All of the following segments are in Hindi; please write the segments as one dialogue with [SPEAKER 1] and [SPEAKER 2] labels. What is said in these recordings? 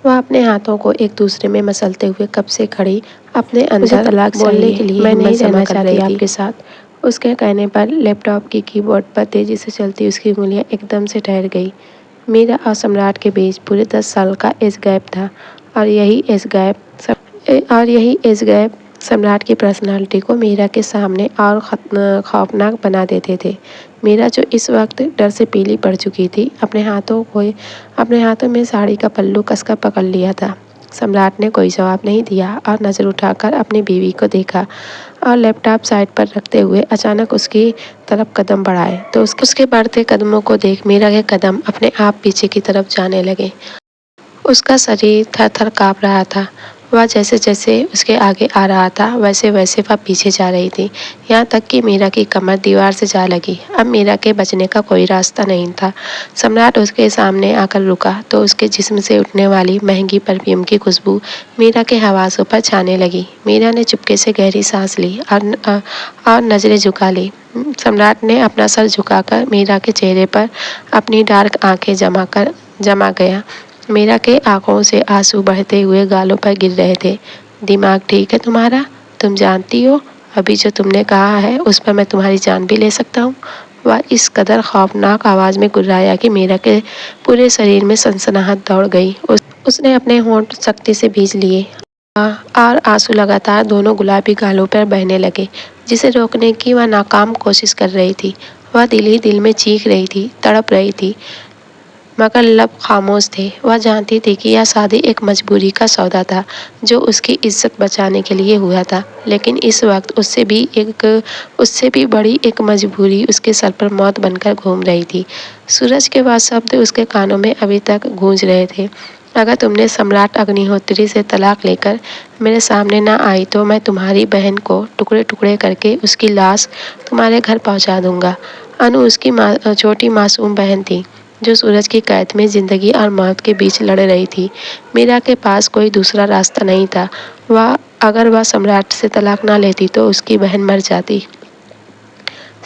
[SPEAKER 1] वह अपने हाथों को एक दूसरे में मसलते हुए कब से खड़ी अपने अंदर तलाक बोलने के लिए मैं नहीं रहना चाहती आपके साथ। उसके कहने पर लैपटॉप की कीबोर्ड पर तेजी से चलती उसकी उंगलियां एकदम से ठहर गई। मीरा और सम्राट के बीच पूरे 10 साल का एज गैप था और यही एज गैप सम्राट की पर्सनालिटी को मीरा के सामने और खौफनाक बना देते थे। मीरा जो इस वक्त डर से पीली पड़ चुकी थी, अपने हाथों में साड़ी का पल्लू कसकर पकड़ लिया था। सम्राट ने कोई जवाब नहीं दिया और नज़र उठाकर अपनी बीवी को देखा और लैपटॉप साइड पर रखते हुए अचानक उसकी तरफ कदम बढ़ाए तो उसके बढ़ते कदमों को देख मीरा के कदम अपने आप पीछे की तरफ जाने लगे। उसका शरीर थर थर काँप रहा था। वह जैसे जैसे उसके आगे आ रहा था वैसे वैसे वह पीछे जा रही थी, यहाँ तक कि मीरा की कमर दीवार से जा लगी। अब मीरा के बचने का कोई रास्ता नहीं था। सम्राट उसके सामने आकर रुका तो उसके जिस्म से उठने वाली महंगी परफ्यूम की खुशबू मीरा के हवासों पर छाने लगी। मीरा ने चुपके से गहरी सांस ली और नज़रें झुका ली। सम्राट ने अपना सर झुकाकर मीरा के चेहरे पर अपनी डार्क आंखें जमा गया। मीरा के आंखों से आंसू बहते हुए गालों पर गिर रहे थे। दिमाग ठीक है तुम्हारा? तुम जानती हो अभी जो तुमने कहा है उस पर मैं तुम्हारी जान भी ले सकता हूँ। वह इस कदर खौफनाक आवाज़ में गुर्राया कि मीरा के पूरे शरीर में सनसनाहट दौड़ गई। उसने अपने होंठ सख्ती से भींच लिए और आंसू लगातार दोनों गुलाबी गालों पर बहने लगे, जिसे रोकने की वह नाकाम कोशिश कर रही थी। वह दिल ही दिल में चीख रही थी, तड़प रही थी, मगर लब खामोश थे। वह जानती थी कि यह शादी एक मजबूरी का सौदा था जो उसकी इज्जत बचाने के लिए हुआ था, लेकिन इस वक्त उससे भी बड़ी एक मजबूरी उसके सर पर मौत बनकर घूम रही थी। सूरज के बाद शब्द उसके कानों में अभी तक गूंज रहे थे। अगर तुमने सम्राट अग्निहोत्री से तलाक लेकर मेरे सामने ना आई तो मैं तुम्हारी बहन को टुकड़े टुकड़े करके उसकी लाश तुम्हारे घर पहुंचा दूंगा। अनु उसकी छोटी मासूम बहन थी जो सूरज की कैद में जिंदगी और मौत के बीच लड़ रही थी। मीरा के पास कोई दूसरा रास्ता नहीं था। अगर वह सम्राट से तलाक ना लेती तो उसकी बहन मर जाती।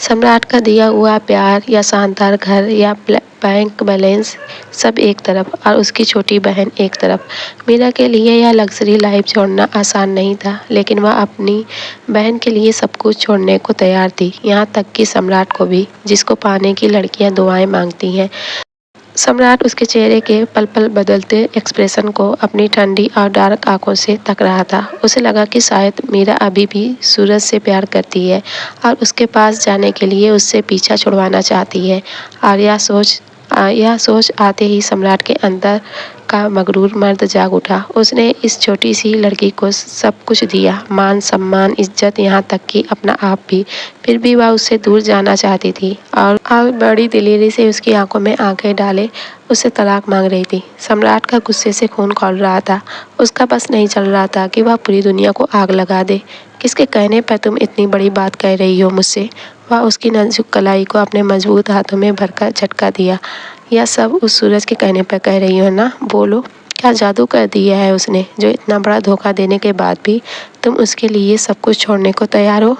[SPEAKER 1] सम्राट का दिया हुआ प्यार या शानदार घर या बैंक बैलेंस सब एक तरफ और उसकी छोटी बहन एक तरफ। मीरा के लिए यह लग्जरी लाइफ छोड़ना आसान नहीं था, लेकिन वह अपनी बहन के लिए सब कुछ छोड़ने को तैयार थी, यहाँ तक कि सम्राट को भी, जिसको पाने की लड़कियां दुआएं मांगती हैं। सम्राट उसके चेहरे के पल पल बदलते एक्सप्रेशन को अपनी ठंडी और डार्क आंखों से तक रहा था। उसे लगा कि शायद मीरा अभी भी सूरज से प्यार करती है और उसके पास जाने के लिए उससे पीछा छुड़वाना चाहती है। और यह सोच आते ही सम्राट के अंदर का मगरूर मर्द जाग उठा। उसने इस छोटी सी लड़की को सब कुछ दिया, मान सम्मान इज्जत, यहाँ तक कि अपना आप भी। फिर भी वह उससे दूर जाना चाहती थी और बड़ी दिलेरी से उसकी आंखों में आंखें डाले उससे तलाक मांग रही थी। सम्राट का गुस्से से खून खौल रहा था। उसका बस नहीं चल रहा था कि वह पूरी दुनिया को आग लगा दे। किसके कहने पर तुम इतनी बड़ी बात कह रही हो मुझसे? वह उसकी नाजुक कलाई को अपने मजबूत हाथों में भरकर झटका दिया। यह सब उस सूरज के कहने पर कह रही हो ना? बोलो, क्या जादू कर दिया है उसने जो इतना बड़ा धोखा देने के बाद भी तुम उसके लिए सब कुछ छोड़ने को तैयार हो?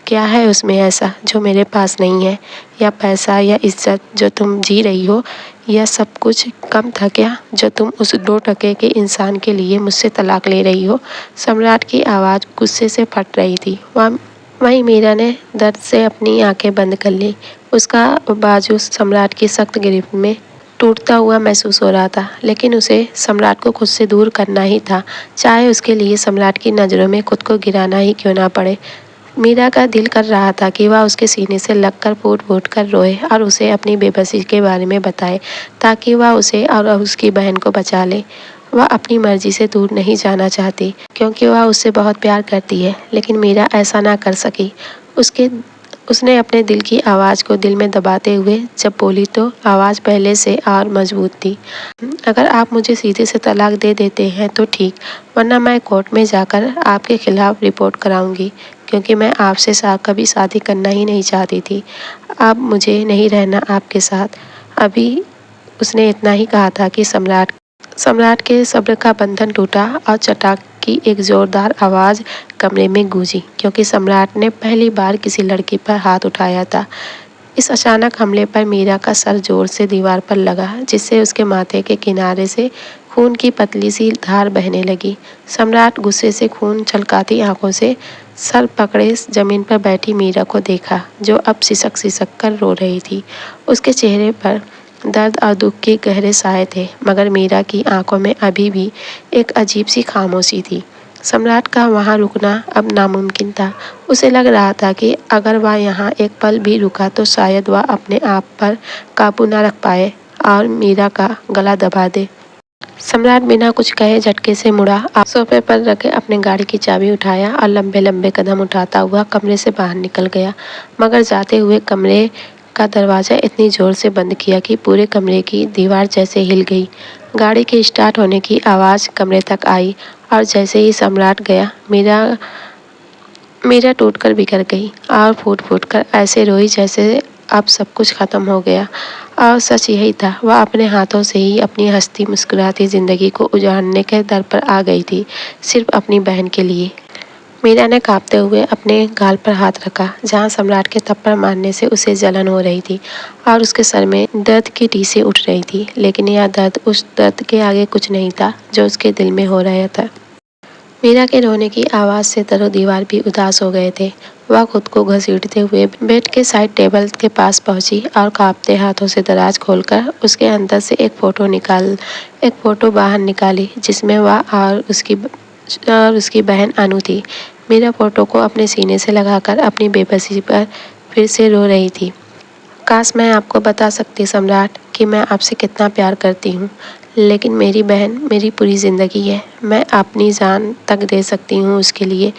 [SPEAKER 1] क्या है उसमें ऐसा जो मेरे पास नहीं है? या पैसा या इज्जत जो तुम जी रही हो, यह सब कुछ कम था क्या जो तुम उस 2 टके के इंसान के लिए मुझसे तलाक ले रही हो? सम्राट की आवाज़ गुस्से से फट रही थी। वहीं मीरा ने दर्द से अपनी आंखें बंद कर ली। उसका बाजू सम्राट की सख्त गिरफ्त में टूटता हुआ महसूस हो रहा था, लेकिन उसे सम्राट को खुद से दूर करना ही था, चाहे उसके लिए सम्राट की नज़रों में खुद को गिराना ही क्यों ना पड़े। मीरा का दिल कर रहा था कि वह उसके सीने से लगकर फूट फूट कर रोए और उसे अपनी बेबसी के बारे में बताए, ताकि वह उसे और उसकी बहन को बचा ले। वह अपनी मर्जी से दूर नहीं जाना चाहती क्योंकि वह उससे बहुत प्यार करती है, लेकिन मीरा ऐसा ना कर सकी। उसने अपने दिल की आवाज़ को दिल में दबाते हुए जब बोली तो आवाज़ पहले से और मजबूत थी। अगर आप मुझे सीधे से तलाक दे देते हैं तो ठीक, वरना मैं कोर्ट में जाकर आपके खिलाफ रिपोर्ट कराऊंगी, क्योंकि मैं आपसे कभी शादी करना ही नहीं चाहती थी। अब मुझे नहीं रहना आपके साथ। अभी उसने इतना ही कहा था कि सम्राट के सब्र का बंधन टूटा और चटाक की एक जोरदार आवाज़ कमरे में गूंजी, क्योंकि सम्राट ने पहली बार किसी लड़की पर हाथ उठाया था। इस अचानक हमले पर मीरा का सर जोर से दीवार पर लगा, जिससे उसके माथे के किनारे से खून की पतली सी धार बहने लगी। सम्राट गुस्से से खून छलकाती आंखों से सर पकड़े जमीन पर बैठी मीरा को देखा, जो अब सिसक सिसक कर रो रही थी। उसके चेहरे पर दर्द और दुख के गहरे साए थे, मगर मीरा की आंखों में अभी भी एक अजीब सी खामोशी थी। सम्राट का वहां रुकना अब नामुमकिन था। उसे लग रहा था कि अगर वह यहाँ एक पल भी रुका तो शायद वह अपने आप पर काबू न रख पाए और मीरा का गला दबा दे। सम्राट बिना कुछ कहे झटके से मुड़ा और सोफे पर रखे अपने गाड़ी की चाबी उठाया और लंबे लंबे कदम उठाता हुआ कमरे से बाहर निकल गया। मगर जाते हुए कमरे का दरवाजा इतनी जोर से बंद किया कि पूरे कमरे की दीवार जैसे हिल गई। गाड़ी के स्टार्ट होने की आवाज़ कमरे तक आई और जैसे ही सम्राट गया, मीरा मीरा टूटकर बिखर गई और फूट फूट कर ऐसे रोई जैसे अब सब कुछ खत्म हो गया। और सच यही था, वह अपने हाथों से ही अपनी हंसती मुस्कुराती जिंदगी को उजाड़ने के दर पर आ गई थी, सिर्फ अपनी बहन के लिए। मीरा ने कांपते हुए अपने गाल पर हाथ रखा, जहां सम्राट के थप्पड़ मारने से उसे जलन हो रही थी और उसके सर में दर्द की टीसें उठ रही थी। लेकिन यह दर्द उस दर्द के आगे कुछ नहीं था जो उसके दिल में हो रहा था। मीरा के रोने की आवाज़ से दरो दीवार भी उदास हो गए थे। वह खुद को घसीटते हुए बेड के साइड टेबल के पास पहुंची और कांपते हाथों से दराज खोलकर उसके अंदर से एक फ़ोटो बाहर निकाली, जिसमें वह और उसकी बहन अनु थी। मीरा फ़ोटो को अपने सीने से लगाकर अपनी बेबसी पर फिर से रो रही थी। काश मैं आपको बता सकती सम्राट कि मैं आपसे कितना प्यार करती हूँ, लेकिन मेरी बहन मेरी पूरी ज़िंदगी है। मैं अपनी जान तक दे सकती हूँ उसके लिए।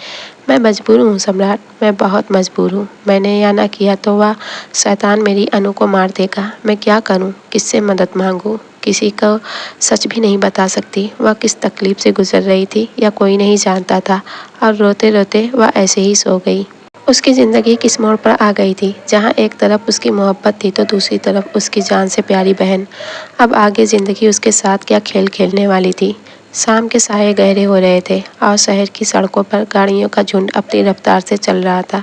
[SPEAKER 1] मैं मजबूर हूँ सम्राट, मैं बहुत मजबूर हूँ। मैंने यह ना किया तो वह शैतान मेरी अनु को मार देगा। मैं क्या करूँ, किससे मदद मांगूँ? किसी को सच भी नहीं बता सकती वह किस तकलीफ से गुजर रही थी, या कोई नहीं जानता था। और रोते रोते वह ऐसे ही सो गई। उसकी ज़िंदगी किस मोड़ पर आ गई थी, जहाँ एक तरफ उसकी मोहब्बत थी तो दूसरी तरफ उसकी जान से प्यारी बहन। अब आगे ज़िंदगी उसके साथ क्या खेल खेलने वाली थी। शाम के साये गहरे हो रहे थे और शहर की सड़कों पर गाड़ियों का झुंड अपनी रफ्तार से चल रहा था।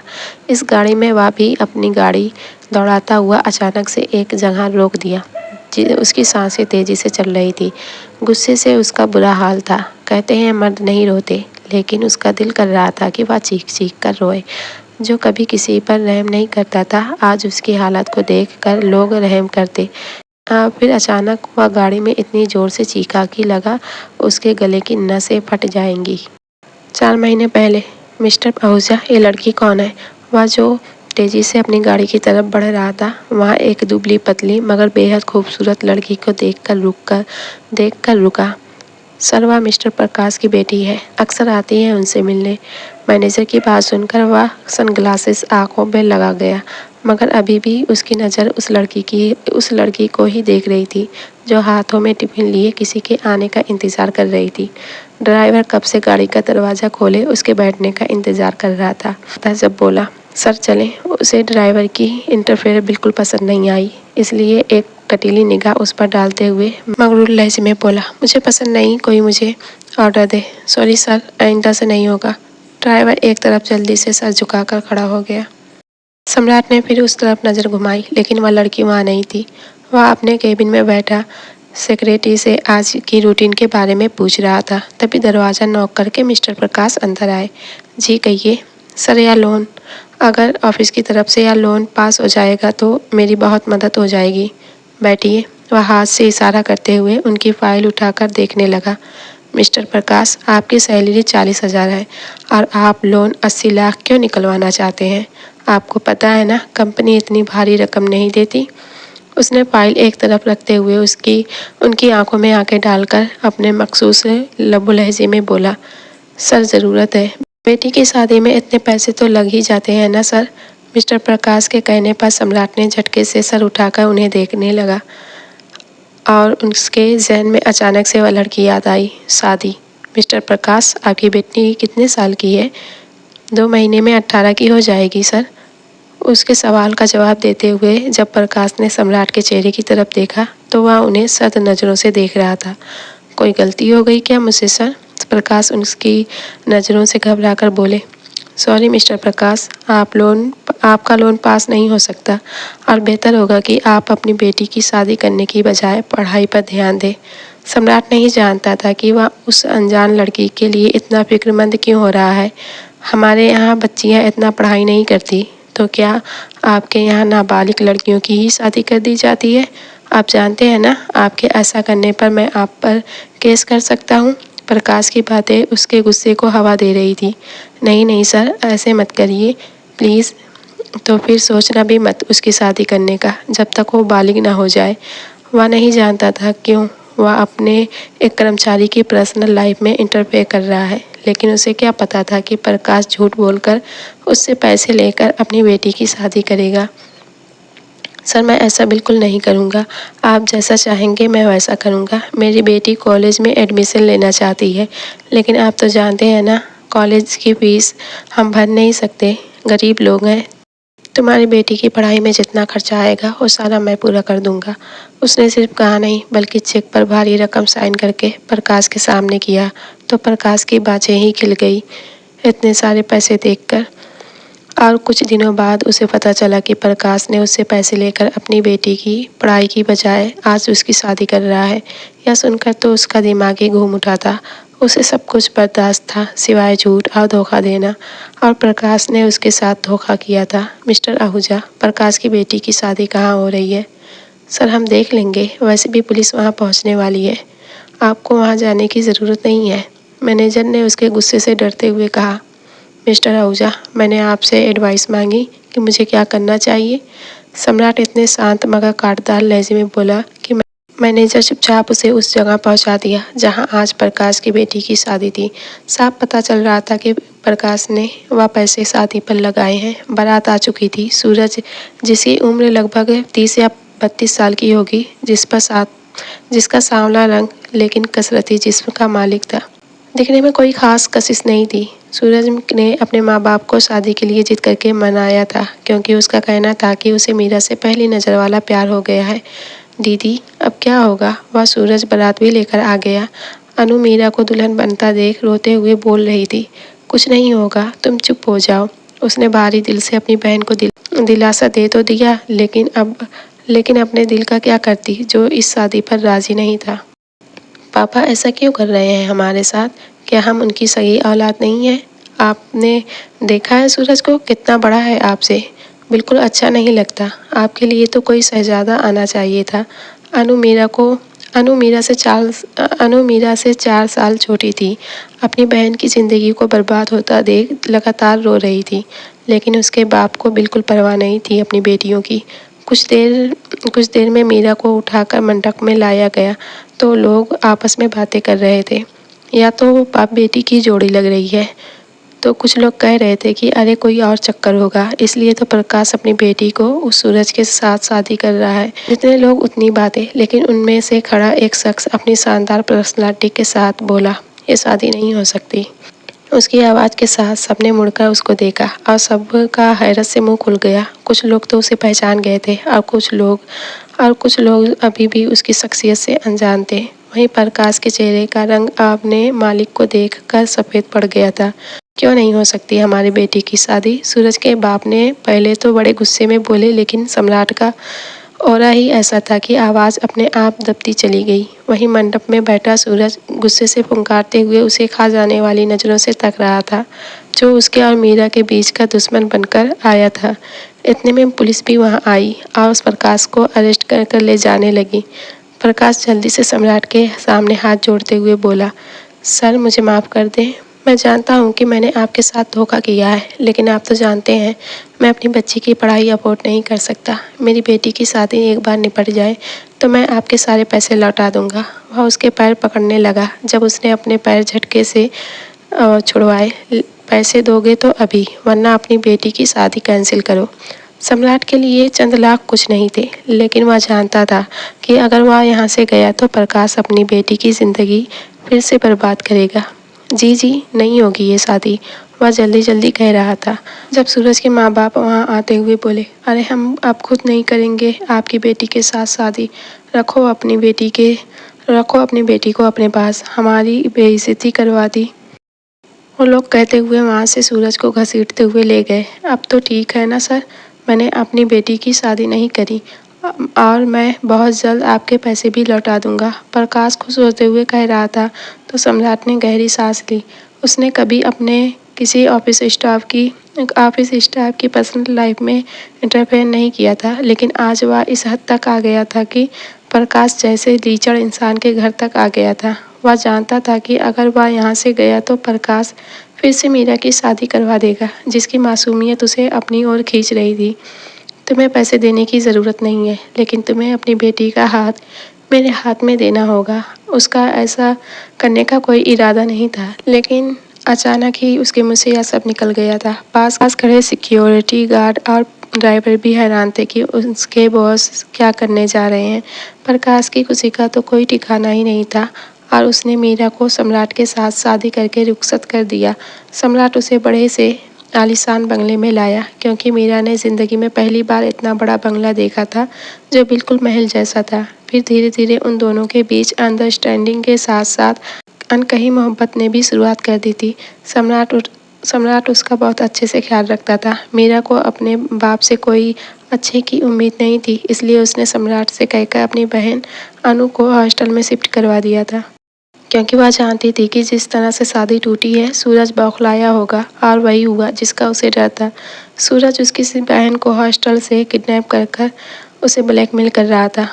[SPEAKER 1] इस गाड़ी में वह भी अपनी गाड़ी दौड़ाता हुआ अचानक से एक जगह रोक दिया। उसकी सांसें तेजी से चल रही थी। गुस्से से उसका बुरा हाल था। कहते हैं मर्द नहीं रोते, लेकिन उसका दिल कर रहा था कि वह चीख चीख कर रोए। जो कभी किसी पर रहम नहीं करता था, आज उसकी हालत को देखकर लोग रहम करते। फिर अचानक वह गाड़ी में इतनी जोर से चीखा कि लगा उसके गले की नसें फट जाएंगी। 4 महीने पहले। मिस्टर आहूजा, ये लड़की कौन है? वह जो तेजी से अपनी गाड़ी की तरफ बढ़ रहा था, वहाँ एक दुबली पतली मगर बेहद खूबसूरत लड़की को देखकर रुका। सर, वह मिस्टर प्रकाश की बेटी है, अक्सर आती है उनसे मिलने। मैनेजर की बात सुनकर वह सनग्लासेस आंखों में लगा गया, मगर अभी भी उसकी नज़र उस लड़की को ही देख रही थी, जो हाथों में टिफिन लिए किसी के आने का इंतज़ार कर रही थी। ड्राइवर कब से गाड़ी का दरवाज़ा खोले उसके बैठने का इंतज़ार कर रहा था जब बोला, सर चलें। उसे ड्राइवर की इंटरफेयर बिल्कुल पसंद नहीं आई, इसलिए एक कटीली निगाह उस पर डालते हुए मगरूर लहजे में बोला, मुझे पसंद नहीं, कोई मुझे ऑर्डर दे। सॉरी सर, आइंदा से नहीं होगा। ड्राइवर एक तरफ जल्दी से सर झुकाकर खड़ा हो गया। सम्राट ने फिर उस तरफ नज़र घुमाई, लेकिन वह लड़की वहाँ नहीं थी। वह अपने केबिन में बैठा सेक्रेटरी से आज की रूटीन के बारे में पूछ रहा था। तभी दरवाज़ा नॉक करके मिस्टर प्रकाश अंदर आए। जी कहिए। सर, यह लोन, अगर ऑफिस की तरफ से यह लोन पास हो जाएगा तो मेरी बहुत मदद हो जाएगी। बैठिए। वह हाथ से इशारा करते हुए उनकी फाइल उठाकर देखने लगा। मिस्टर प्रकाश, आपकी सैलरी 40,000 है और आप लोन 80 लाख क्यों निकलवाना चाहते हैं? आपको पता है ना, कंपनी इतनी भारी रकम नहीं देती। उसने फाइल एक तरफ रखते हुए उनकी आंखों में आंखें डालकर अपने मखसूस लबो लहजे में बोला, सर ज़रूरत है। बेटी की शादी में इतने पैसे तो लग ही जाते हैं ना सर। मिस्टर प्रकाश के कहने पर सम्राट ने झटके से सर उठाकर उन्हें देखने लगा और उसके जहन में अचानक से वह लड़की याद आई, शादी। मिस्टर प्रकाश, आपकी बेटी कितने साल की है? 2 महीने में 18 की हो जाएगी सर। उसके सवाल का जवाब देते हुए जब प्रकाश ने सम्राट के चेहरे की तरफ देखा तो वह उन्हें सख्त नज़रों से देख रहा था। कोई गलती हो गई क्या मुझसे सर? प्रकाश उसकी नज़रों से घबराकर बोले, सॉरी मिस्टर प्रकाश, आपका लोन पास नहीं हो सकता और बेहतर होगा कि आप अपनी बेटी की शादी करने की बजाय पढ़ाई पर ध्यान दें। सम्राट नहीं जानता था कि वह उस अनजान लड़की के लिए इतना फिक्रमंद क्यों हो रहा है। हमारे यहाँ बच्चियाँ इतना पढ़ाई नहीं करती, तो क्या आपके यहाँ नाबालिग लड़कियों की ही शादी कर दी जाती है? आप जानते हैं ना, आपके ऐसा करने पर मैं आप पर केस कर सकता हूँ। प्रकाश की बातें उसके गुस्से को हवा दे रही थी। नहीं नहीं सर, ऐसे मत करिए प्लीज़। तो फिर सोचना भी मत उसकी शादी करने का, जब तक वो बालिग ना हो जाए। वह नहीं जानता था क्यों वह अपने एक कर्मचारी की पर्सनल लाइफ में इंटरफेयर कर रहा है, लेकिन उसे क्या पता था कि प्रकाश झूठ बोलकर उससे पैसे लेकर अपनी बेटी की शादी करेगा। सर, मैं ऐसा बिल्कुल नहीं करूँगा। आप जैसा चाहेंगे मैं वैसा करूँगा। मेरी बेटी कॉलेज में एडमिशन लेना चाहती है, लेकिन आप तो जानते हैं ना, कॉलेज की फ़ीस हम भर नहीं सकते, गरीब लोग हैं। तुम्हारी बेटी की पढ़ाई में जितना खर्चा आएगा वो सारा मैं पूरा कर दूंगा। उसने सिर्फ कहा नहीं, बल्कि चेक पर भारी रकम साइन करके प्रकाश के सामने किया, तो प्रकाश की बातें ही खिल गई इतने सारे पैसे देखकर। और कुछ दिनों बाद उसे पता चला कि प्रकाश ने उससे पैसे लेकर अपनी बेटी की पढ़ाई की बजाय आज उसकी शादी कर रहा है। यह सुनकर तो उसका दिमाग ही घूम उठा था। उसे सब कुछ बर्दाश्त था सिवाय झूठ और धोखा देना, और प्रकाश ने उसके साथ धोखा किया था। मिस्टर आहूजा, प्रकाश की बेटी की शादी कहाँ हो रही है? सर, हम देख लेंगे, वैसे भी पुलिस वहाँ पहुँचने वाली है। आपको वहाँ जाने की ज़रूरत नहीं है, मैनेजर ने उसके गुस्से से डरते हुए कहा। मिस्टर आहूजा, मैंने आपसे एडवाइस मांगी कि मुझे क्या करना चाहिए। सम्राट इतने शांत मगर कांटेदार लहजे में बोला कि मैनेजर चुपचाप उसे उस जगह पहुंचा दिया जहां आज प्रकाश की बेटी की शादी थी। साफ पता चल रहा था कि प्रकाश ने वह पैसे शादी पर लगाए हैं। बारात आ चुकी थी। सूरज, जिसकी उम्र लगभग 30 या 32 साल की होगी, जिसका सांवला रंग लेकिन कसरती जिस्म का मालिक था। दिखने में कोई खास कशिश नहीं थी। सूरज ने अपने माँ बाप को शादी के लिए जिद करके मनाया था, क्योंकि उसका कहना था कि उसे मीरा से पहली नज़र वाला प्यार हो गया है। दीदी, अब क्या होगा? वह सूरज बारात भी लेकर आ गया। अनु मीरा को दुल्हन बनता देख रोते हुए बोल रही थी। कुछ नहीं होगा, तुम चुप हो जाओ। उसने भारी दिल से अपनी बहन को दिलासा दे तो दिया, लेकिन अपने दिल का क्या करती जो इस शादी पर राजी नहीं था। पापा ऐसा क्यों कर रहे हैं हमारे साथ? क्या हम उनकी सगी औलाद नहीं है? आपने देखा है सूरज को, कितना बड़ा है आपसे। बिल्कुल अच्छा नहीं लगता। आपके लिए तो कोई शहजादा आना चाहिए था। अनु मीरा को अनु मीरा से 4 साल छोटी थी। अपनी बहन की ज़िंदगी को बर्बाद होता देख लगातार रो रही थी, लेकिन उसके बाप को बिल्कुल परवाह नहीं थी अपनी बेटियों की। कुछ देर में मीरा को उठाकर मंडप में लाया गया तो लोग आपस में बातें कर रहे थे। या तो बाप बेटी की जोड़ी लग रही है, तो कुछ लोग कह रहे थे कि अरे कोई और चक्कर होगा, इसलिए तो प्रकाश अपनी बेटी को उस सूरज के साथ शादी कर रहा है। जितने लोग उतनी बातें, लेकिन उनमें से खड़ा एक शख्स अपनी शानदार पर्सनालिटी के साथ बोला, ये शादी नहीं हो सकती। उसकी आवाज़ के साथ सबने मुड़कर उसको देखा और सबका हैरत से मुंह खुल गया। कुछ लोग तो उसे पहचान गए थे और कुछ लोग अभी भी उसकी शख्सियत से अनजान थे। वहीं प्रकाश के चेहरे का रंग अपने मालिक को देखकर सफ़ेद पड़ गया था। क्यों नहीं हो सकती हमारी बेटी की शादी? सूरज के बाप ने पहले तो बड़े गुस्से में बोले, लेकिन सम्राट का ऑरा ही ऐसा था कि आवाज़ अपने आप दबती चली गई। वहीं मंडप में बैठा सूरज गुस्से से फुंकारते हुए उसे खा जाने वाली नज़रों से तक रहा था, जो उसके और मीरा के बीच का दुश्मन बनकर आया था। इतने में पुलिस भी वहां आई और उस प्रकाश को अरेस्ट कर ले जाने लगी। प्रकाश जल्दी से सम्राट के सामने हाथ जोड़ते हुए बोला, सर, मुझे माफ़ कर दें। मैं जानता हूँ कि मैंने आपके साथ धोखा किया है, लेकिन आप तो जानते हैं मैं अपनी बच्ची की पढ़ाई अफोर्ड नहीं कर सकता। मेरी बेटी की शादी एक बार निपट जाए तो मैं आपके सारे पैसे लौटा दूंगा। वह उसके पैर पकड़ने लगा। जब उसने अपने पैर झटके से छुड़वाए, पैसे दोगे तो अभी, वरना अपनी बेटी की शादी कैंसिल करो। सम्राट के लिए चंद लाख कुछ नहीं थे, लेकिन वह जानता था कि अगर वह यहाँ से गया तो प्रकाश अपनी बेटी की ज़िंदगी फिर से बर्बाद करेगा। जी जी, नहीं होगी ये शादी, वह जल्दी जल्दी कह रहा था। जब सूरज के माँ बाप वहाँ आते हुए बोले, अरे हम अब खुद नहीं करेंगे आपकी बेटी के साथ शादी। रखो अपनी बेटी को अपने पास, हमारी बेइज्जती करवा दी। वो लोग कहते हुए वहाँ से सूरज को घसीटते हुए ले गए। अब तो ठीक है ना सर, मैंने अपनी बेटी की शादी नहीं करी और मैं बहुत जल्द आपके पैसे भी लौटा दूंगा। प्रकाश खुश होते हुए कह रहा था तो सम्राट ने गहरी सांस ली। उसने कभी अपने किसी ऑफिस स्टाफ की पर्सनल लाइफ में इंटरफेयर नहीं किया था, लेकिन आज वह इस हद तक आ गया था कि प्रकाश जैसे लीचड़ इंसान के घर तक आ गया था। वह जानता था कि अगर वह यहाँ से गया तो प्रकाश फिर से मीरा की शादी करवा देगा, जिसकी मासूमियत उसे अपनी ओर खींच रही थी। तुम्हें पैसे देने की ज़रूरत नहीं है, लेकिन तुम्हें अपनी बेटी का हाथ मेरे हाथ में देना होगा। उसका ऐसा करने का कोई इरादा नहीं था, लेकिन अचानक ही उसके मुंह से यह सब निकल गया था। पास पास खड़े सिक्योरिटी गार्ड और ड्राइवर भी हैरान थे कि उसके बॉस क्या करने जा रहे हैं। प्रकाश की खुशी का तो कोई ठिकाना ही नहीं था और उसने मीरा को सम्राट के साथ शादी करके रुखसत कर दिया। सम्राट उसे बड़े से आलीशान बंगले में लाया, क्योंकि मीरा ने जिंदगी में पहली बार इतना बड़ा बंगला देखा था जो बिल्कुल महल जैसा था। फिर धीरे धीरे उन दोनों के बीच अंडरस्टैंडिंग के साथ साथ अनकही मोहब्बत ने भी शुरुआत कर दी थी। सम्राट उसका बहुत अच्छे से ख्याल रखता था। मीरा को अपने बाप से कोई अच्छे की उम्मीद नहीं थी, इसलिए उसने सम्राट से कहकर अपनी बहन अनु को हॉस्टल में शिफ्ट करवा दिया था, क्योंकि वह जानती थी कि जिस तरह से शादी टूटी है, सूरज बौखलाया होगा और वही हुआ जिसका उसे डर था। सूरज उसकी बहन को हॉस्टल से किडनैप कर कर उसे ब्लैकमेल कर रहा था।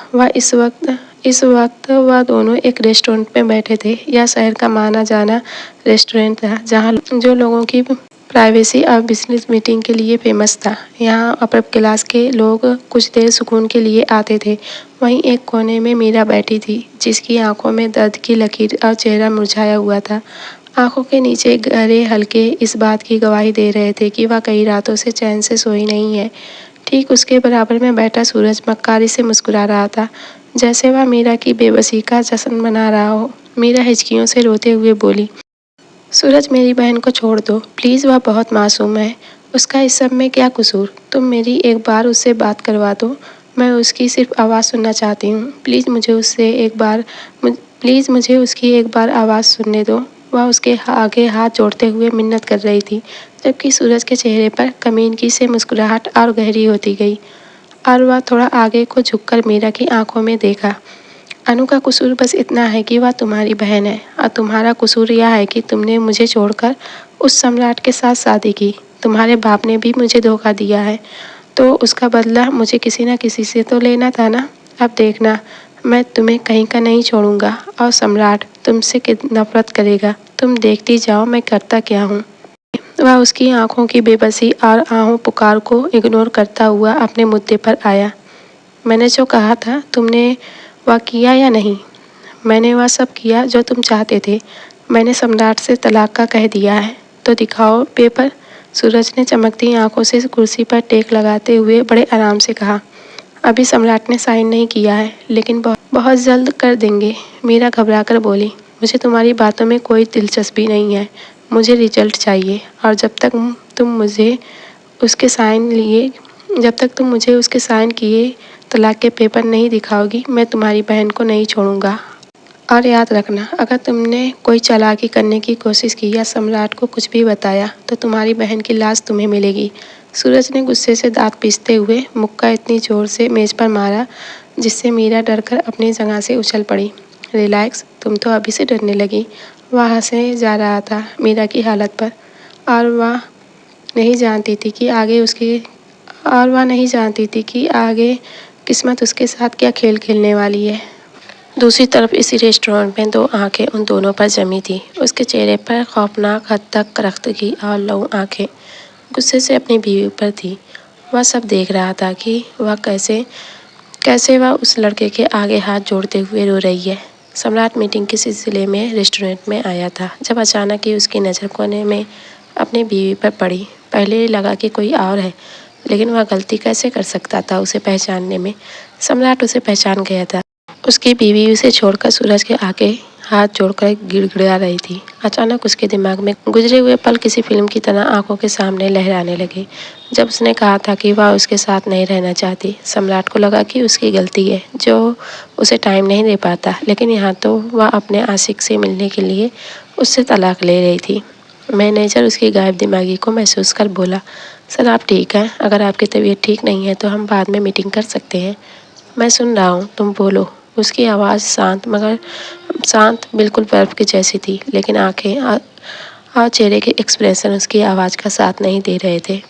[SPEAKER 1] इस वक्त वह दोनों एक रेस्टोरेंट में बैठे थे। यह शहर का माना जाना रेस्टोरेंट था, जहाँ जो लोगों की प्राइवेसी और बिजनेस मीटिंग के लिए फेमस था। यहाँ अपर क्लास के लोग कुछ देर सुकून के लिए आते थे। वहीं एक कोने में मीरा बैठी थी, जिसकी आंखों में दर्द की लकीर और चेहरा मुरझाया हुआ था। आंखों के नीचे गहरे हल्के इस बात की गवाही दे रहे थे कि वह कई रातों से चैन से सोई नहीं है। ठीक उसके बराबर में बैठा सूरज मक्कारी से मुस्कुरा रहा था, जैसे वह मीरा की बेबसी का जश्न मना रहा हो। मीरा हिचकियों से रोते हुए बोली, सूरज मेरी बहन को छोड़ दो प्लीज़, वह बहुत मासूम है। उसका इस सब में क्या कसूर? तुम मेरी एक बार उससे बात करवा दो। मैं उसकी सिर्फ आवाज़ सुनना चाहती हूँ। प्लीज़ मुझे उसकी एक बार आवाज़ सुनने दो। वह उसके आगे हाथ जोड़ते हुए मिन्नत कर रही थी, जबकि सूरज के चेहरे पर कमीनगी से मुस्कुराहट और गहरी होती गई और वह थोड़ा आगे को झुककर मीरा की आंखों में देखा। अनु का कसूर बस इतना है कि वह तुम्हारी बहन है, और तुम्हारा कसूर यह है कि तुमने मुझे छोड़कर उस सम्राट के साथ शादी की। तुम्हारे बाप ने भी मुझे धोखा दिया है, तो उसका बदला मुझे किसी न किसी से तो लेना था ना। अब देखना, मैं तुम्हें कहीं का नहीं छोड़ूंगा और सम्राट तुमसे नफरत करेगा। तुम देखती जाओ मैं करता क्या हूँ। वह उसकी आंखों की बेबसी और आहों पुकार को इग्नोर करता हुआ अपने मुद्दे पर आया। मैंने जो कहा था तुमने वह किया या नहीं? मैंने वह सब किया जो तुम चाहते थे। मैंने सम्राट से तलाक का कह दिया है। तो दिखाओ पेपर। सूरज ने चमकती आंखों से कुर्सी पर टेक लगाते हुए बड़े आराम से कहा। अभी सम्राट ने साइन नहीं किया है, लेकिन बहुत जल्द कर देंगे। मीरा घबराकर बोली, मुझे तुम्हारी बातों में कोई दिलचस्पी नहीं है। मुझे रिजल्ट चाहिए, और जब तक तुम मुझे उसके साइन किए तलाक के पेपर नहीं दिखाओगी, मैं तुम्हारी बहन को नहीं छोड़ूंगा। और याद रखना, अगर तुमने कोई चालाकी करने की कोशिश की या सम्राट को कुछ भी बताया तो तुम्हारी बहन की लाश तुम्हें मिलेगी। सूरज ने गुस्से से दांत पीसते हुए मुक्का इतनी जोर से मेज पर मारा जिससे मीरा डरकर अपनी जगह से उछल पड़ी। रिलैक्स, तुम तो अभी से डरने लगी। वह हंसे जा रहा था मीरा की हालत पर, और वह नहीं जानती थी कि आगे किस्मत उसके साथ क्या खेल खेलने वाली है। दूसरी तरफ इसी रेस्टोरेंट में दो आंखें उन दोनों पर जमी थी। उसके चेहरे पर खौफनाक हद तक रख्तगी और लहू आंखें गुस्से से अपनी बीवी पर थी। वह सब देख रहा था कि वह कैसे कैसे वह उस लड़के के आगे हाथ जोड़ते हुए रो रही है। सम्राट मीटिंग के सिलसिले में रेस्टोरेंट में आया था, जब अचानक ही उसकी नज़र कोने में अपनी बीवी पर पड़ी। पहले लगा कि कोई और है, लेकिन वह गलती कैसे कर सकता था उसे पहचानने में। सम्राट उसे पहचान गया था। उसकी बीवी उसे छोड़कर सूरज के आगे हाथ जोड़कर गिड़गिड़ा रही थी। अचानक उसके दिमाग में गुजरे हुए पल किसी फिल्म की तरह आंखों के सामने लहराने लगे। जब उसने कहा था कि वह उसके साथ नहीं रहना चाहती, सम्राट को लगा कि उसकी गलती है जो उसे टाइम नहीं दे पाता, लेकिन यहाँ तो वह अपने आशिक से मिलने के लिए उससे तलाक ले रही थी। मैनेजर उसकी गायब दिमागी को महसूस कर बोला, सर आप ठीक हैं? अगर आपकी तबीयत ठीक नहीं है तो हम बाद में मीटिंग कर सकते हैं। मैं सुन रहा हूँ, तुम बोलो। उसकी आवाज़ शांत बिल्कुल बर्फ़ की जैसी थी, लेकिन आंखें और चेहरे के एक्सप्रेशन उसकी आवाज़ का साथ नहीं दे रहे थे।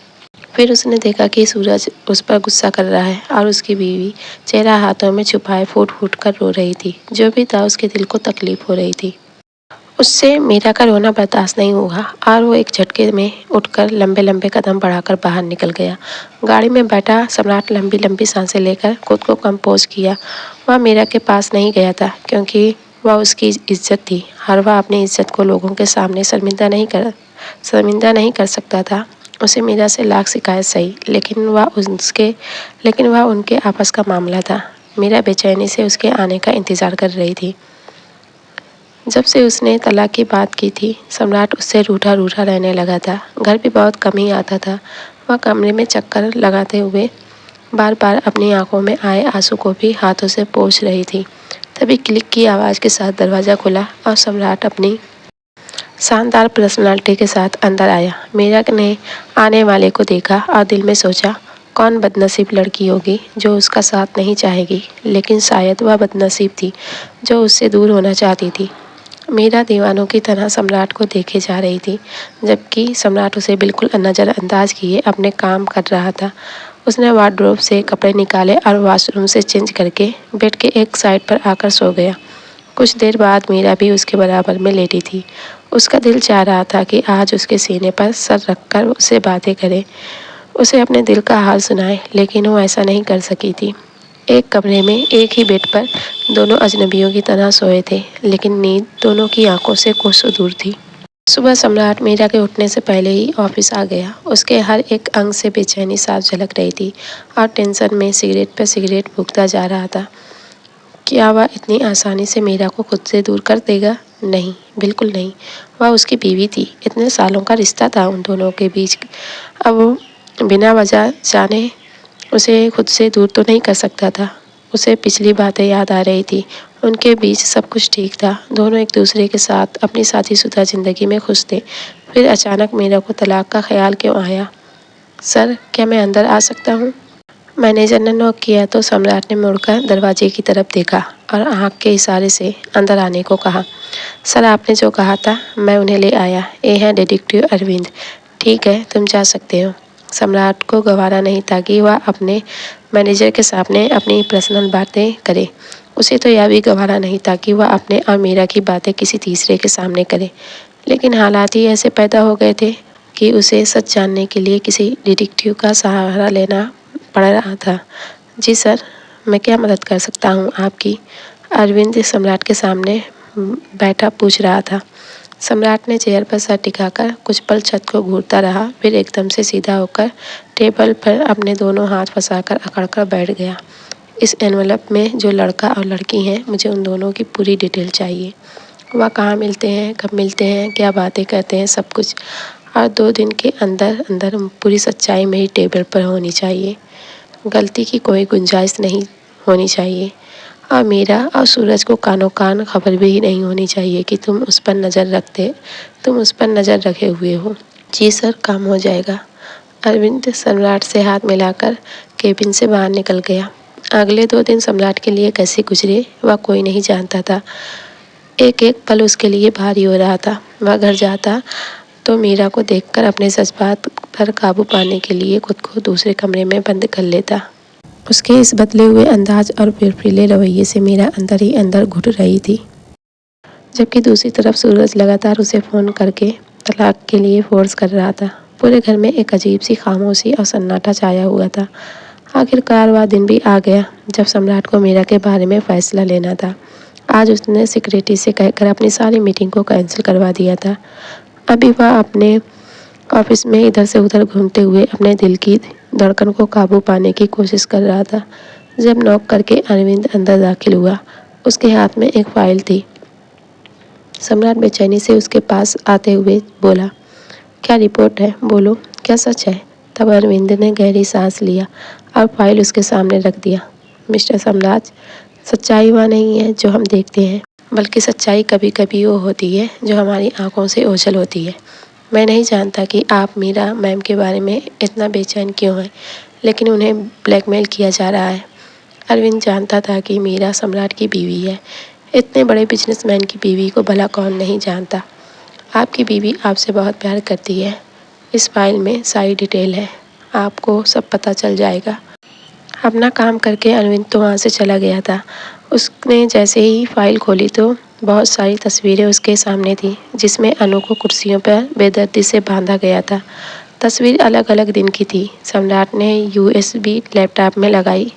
[SPEAKER 1] फिर उसने देखा कि सूरज उस पर गुस्सा कर रहा है और उसकी बीवी चेहरा हाथों में छुपाए फूट फूट कर रो रही थी। जो भी था उसके दिल को तकलीफ हो रही थी। उससे मीरा का रोना बर्दाश्त नहीं हुआ और वो एक झटके में उठकर लंबे लंबे कदम बढ़ाकर बाहर निकल गया। गाड़ी में बैठा सम्राट लंबी लंबी सांसें लेकर खुद को कंपोज किया। वह मीरा के पास नहीं गया था क्योंकि वह उसकी इज्जत थी और वह अपनी इज्जत को लोगों के सामने शर्मिंदा नहीं कर सकता था। उसे मीरा से लाख शिकायत सही, लेकिन वह उनके आपस का मामला था। मीरा बेचैनी से उसके आने का इंतज़ार कर रही थी। जब से उसने तलाक की बात की थी, सम्राट उससे रूठा रूठा रहने लगा था। घर भी बहुत कम ही आता था। वह कमरे में चक्कर लगाते हुए बार बार अपनी आंखों में आए आंसू को भी हाथों से पोंछ रही थी। तभी क्लिक की आवाज़ के साथ दरवाज़ा खुला और सम्राट अपनी शानदार पर्सनालिटी के साथ अंदर आया। मीरा ने आने वाले को देखा और दिल में सोचा, कौन बदनसीब लड़की होगी जो उसका साथ नहीं चाहेगी। लेकिन शायद वह बदनसीब थी जो उससे दूर होना चाहती थी। मीरा दीवानों की तरह सम्राट को देखे जा रही थी, जबकि सम्राट उसे बिल्कुल नज़रअंदाज किए अपने काम कर रहा था। उसने वार्डरोब से कपड़े निकाले और वॉशरूम से चेंज करके बेड के एक साइड पर आकर सो गया। कुछ देर बाद मीरा भी उसके बराबर में लेटी थी। उसका दिल चाह रहा था कि आज उसके सीने पर सर रखकर उससे बातें करे, उसे अपने दिल का हाल सुनाए, लेकिन वो ऐसा नहीं कर सकी थी। एक कमरे में एक ही बेड पर दोनों अजनबियों की तरह सोए थे, लेकिन नींद दोनों की आंखों से कोसों दूर थी। सुबह सम्राट मीरा के उठने से पहले ही ऑफिस आ गया। उसके हर एक अंग से बेचैनी साफ झलक रही थी और टेंशन में सिगरेट पर सिगरेट फूंकता जा रहा था। क्या वह इतनी आसानी से मीरा को खुद से दूर कर देगा? नहीं, बिल्कुल नहीं। वह उसकी बीवी थी, इतने सालों का रिश्ता था उन दोनों के बीच। अब वो बिना वजह जाने उसे खुद से दूर तो नहीं कर सकता था। उसे पिछली बातें याद आ रही थी। उनके बीच सब कुछ ठीक था, दोनों एक दूसरे के साथ अपनी शादीशुदा ज़िंदगी में खुश थे। फिर अचानक मीरा को तलाक का ख्याल क्यों आया? सर, क्या मैं अंदर आ सकता हूँ? मैनेजर ने नॉक किया तो सम्राट ने मुड़कर दरवाजे की तरफ देखा और आँख के इशारे से अंदर आने को कहा। सर, आपने जो कहा था मैं उन्हें ले आया। ये है डिटेक्टिव अरविंद। ठीक है, तुम जा सकते हो। सम्राट को गवारा नहीं था कि वह अपने मैनेजर के सामने अपनी पर्सनल बातें करे। उसे तो यह भी गवारा नहीं था कि वह अपने और मीरा की बातें किसी तीसरे के सामने करे। लेकिन हालात ही ऐसे पैदा हो गए थे कि उसे सच जानने के लिए किसी डिटेक्टिव का सहारा लेना पड़ रहा था। जी सर, मैं क्या मदद कर सकता हूँ आपकी? अरविंद सम्राट के सामने बैठा पूछ रहा था। सम्राट ने चेयर पर सर टिकाकर कुछ पल छत को घूरता रहा, फिर एकदम से सीधा होकर टेबल पर अपने दोनों हाथ फंसाकर अकड़कर बैठ गया। इस एनवलप में जो लड़का और लड़की हैं, मुझे उन दोनों की पूरी डिटेल चाहिए। वह कहाँ मिलते हैं, कब मिलते हैं, क्या बातें करते हैं, सब कुछ। और 2 दिन के अंदर अंदर पूरी सच्चाई मेरी टेबल पर होनी चाहिए। गलती की कोई गुंजाइश नहीं होनी चाहिए। और मीरा और सूरज को कानों कान खबर भी नहीं होनी चाहिए कि तुम उस पर नज़र रखे हुए हो। जी सर, काम हो जाएगा। अरविंद सम्राट से हाथ मिलाकर केबिन से बाहर निकल गया। अगले 2 दिन सम्राट के लिए कैसे गुजरे वह कोई नहीं जानता था। एक एक पल उसके लिए भारी हो रहा था। वह घर जाता तो मीरा को देखकर अपने जज्बात पर काबू पाने के लिए खुद को दूसरे कमरे में बंद कर लेता। उसके इस बदले हुए अंदाज और फिरफिले रवैये से मीरा अंदर ही अंदर घुट रही थी, जबकि दूसरी तरफ सूरज लगातार उसे फ़ोन करके तलाक के लिए फोर्स कर रहा था। पूरे घर में एक अजीब सी खामोशी और सन्नाटा छाया हुआ था। आखिरकार वह दिन भी आ गया जब सम्राट को मीरा के बारे में फैसला लेना था। आज उसने सेक्रेटरी से कहकर अपनी सारी मीटिंग को कैंसिल करवा दिया था। अभी वह अपने ऑफिस में इधर से उधर घूमते हुए अपने दिल की धड़कन को काबू पाने की कोशिश कर रहा था, जब नॉक करके अरविंद अंदर दाखिल हुआ। उसके हाथ में एक फाइल थी। सम्राट बेचैनी से उसके पास आते हुए बोला, क्या रिपोर्ट है? बोलो, क्या सच है? तब अरविंद ने गहरी सांस लिया और फाइल उसके सामने रख दिया। मिस्टर सम्राट, सच्चाई वह नहीं है जो हम देखते हैं, बल्कि सच्चाई कभी कभी वो होती है जो हमारी आंखों से ओझल होती है। मैं नहीं जानता कि आप मीरा मैम के बारे में इतना बेचैन क्यों हैं, लेकिन उन्हें ब्लैकमेल किया जा रहा है। अरविंद जानता था कि मीरा सम्राट की बीवी है। इतने बड़े बिजनेसमैन की बीवी को भला कौन नहीं जानता। आपकी बीवी आपसे बहुत प्यार करती है। इस फाइल में सारी डिटेल है, आपको सब पता चल जाएगा। अपना काम करके अरविंद तो वहाँ से चला गया था। उसने जैसे ही फाइल खोली तो बहुत सारी तस्वीरें उसके सामने थी, जिसमें अनु को कुर्सियों पर बेदर्दी से बांधा गया था। तस्वीर अलग अलग दिन की थी। सम्राट ने यूएसबी लैपटॉप में लगाई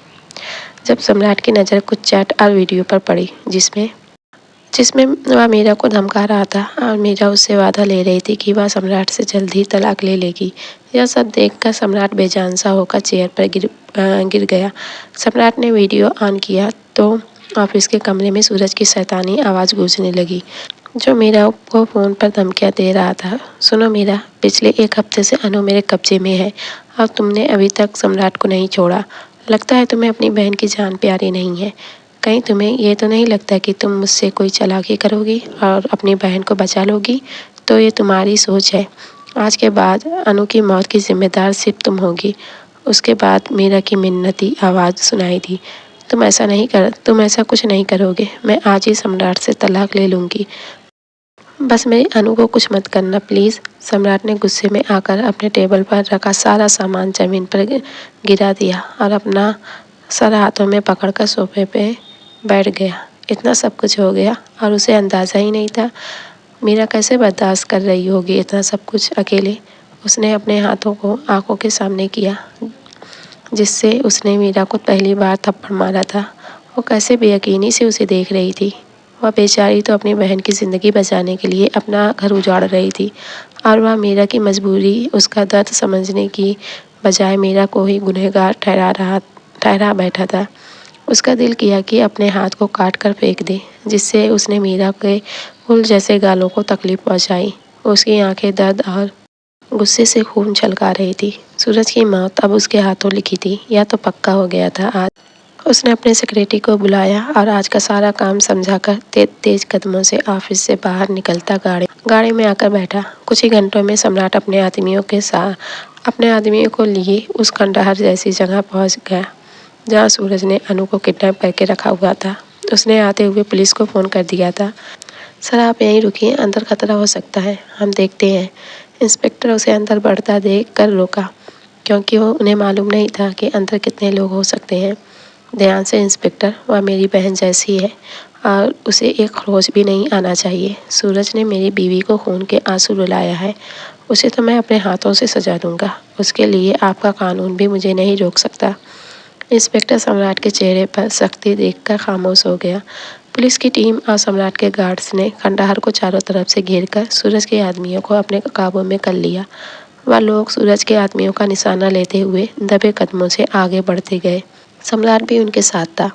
[SPEAKER 1] जब सम्राट की नज़र कुछ चैट और वीडियो पर पड़ी, जिसमें जिसमें वह मीरा को धमका रहा था और मीरा उससे वादा ले रही थी कि वह सम्राट से जल्द ही तलाक ले लेगी। यह सब देखकर सम्राट बेजान सा होकर चेयर पर गिर गया। सम्राट ने वीडियो ऑन किया तो ऑफिस के कमरे में सूरज की शैतानी आवाज़ गूंजने लगी, जो मीरा को फ़ोन पर धमकियाँ दे रहा था। सुनो मीरा, पिछले 1 हफ्ते से अनु मेरे कब्जे में है और तुमने अभी तक सम्राट को नहीं छोड़ा। लगता है तुम्हें अपनी बहन की जान प्यारी नहीं है। कहीं तुम्हें ये तो नहीं लगता कि तुम मुझसे कोई चालाकी करोगी और अपनी बहन को बचा लोगी? तो ये तुम्हारी सोच है। आज के बाद अनु की मौत की जिम्मेदार सिर्फ तुम होगी। उसके बाद मीरा की मिन्नती आवाज़ सुनाई दी। तुम ऐसा कुछ नहीं करोगे। मैं आज ही सम्राट से तलाक ले लूँगी। बस मेरी अनु को कुछ मत करना प्लीज़। सम्राट ने गुस्से में आकर अपने टेबल पर रखा सारा सामान ज़मीन पर गिरा दिया और अपना सर हाथों में पकड़कर सोफे पे बैठ गया। इतना सब कुछ हो गया और उसे अंदाज़ा ही नहीं था। मीरा कैसे बर्दाश्त कर रही होगी इतना सब कुछ अकेले। उसने अपने हाथों को आंखों के सामने किया, जिससे उसने मीरा को पहली बार थप्पड़ मारा था। वो कैसे बेयकीनी से उसे देख रही थी। वह बेचारी तो अपनी बहन की ज़िंदगी बचाने के लिए अपना घर उजाड़ रही थी और वह मीरा की मजबूरी, उसका दर्द समझने की बजाय मीरा को ही गुनहगार ठहरा बैठा था। उसका दिल किया कि अपने हाथ को काट कर फेंक दे, जिससे उसने मीरा के फूल जैसे गालों को तकलीफ पहुंचाई। उसकी आंखें दर्द और गुस्से से खून छलका रही थी। सूरज की मौत अब उसके हाथों लिखी थी, या तो पक्का हो गया था। आज उसने अपने सेक्रेटरी को बुलाया और आज का सारा काम समझाकर तेज कदमों से ऑफिस से बाहर निकलता गाड़ी में आकर बैठा। कुछ ही घंटों में सम्राट अपने आदमियों को लिए उस खंडहर जैसी जगह पहुंच गया जहां सूरज ने अनु को किडनैप करके रखा हुआ था। उसने आते हुए पुलिस को फ़ोन कर दिया था। सर आप यहीं रुकिए, अंदर खतरा हो सकता है, हम देखते हैं। इंस्पेक्टर उसे अंदर बढ़ता देख कर रोका, क्योंकि उन्हें मालूम नहीं था कि अंदर कितने लोग हो सकते हैं। ध्यान से इंस्पेक्टर, वह मेरी बहन जैसी है और उसे एक खरोच भी नहीं आना चाहिए। सूरज ने मेरी बीवी को खून के आंसू रुलाया है, उसे तो मैं अपने हाथों से सजा दूंगा। उसके लिए आपका कानून भी मुझे नहीं रोक सकता। इंस्पेक्टर सम्राट के चेहरे पर सख्ती देखकर खामोश हो गया। पुलिस की टीम और सम्राट के गार्ड्स ने खंडहर को चारों तरफ से घेरकर सूरज के आदमियों को अपने काबू में कर लिया। वह लोग सूरज के आदमियों का निशाना लेते हुए दबे कदमों से आगे बढ़ते गए। सम्राट भी उनके साथ था।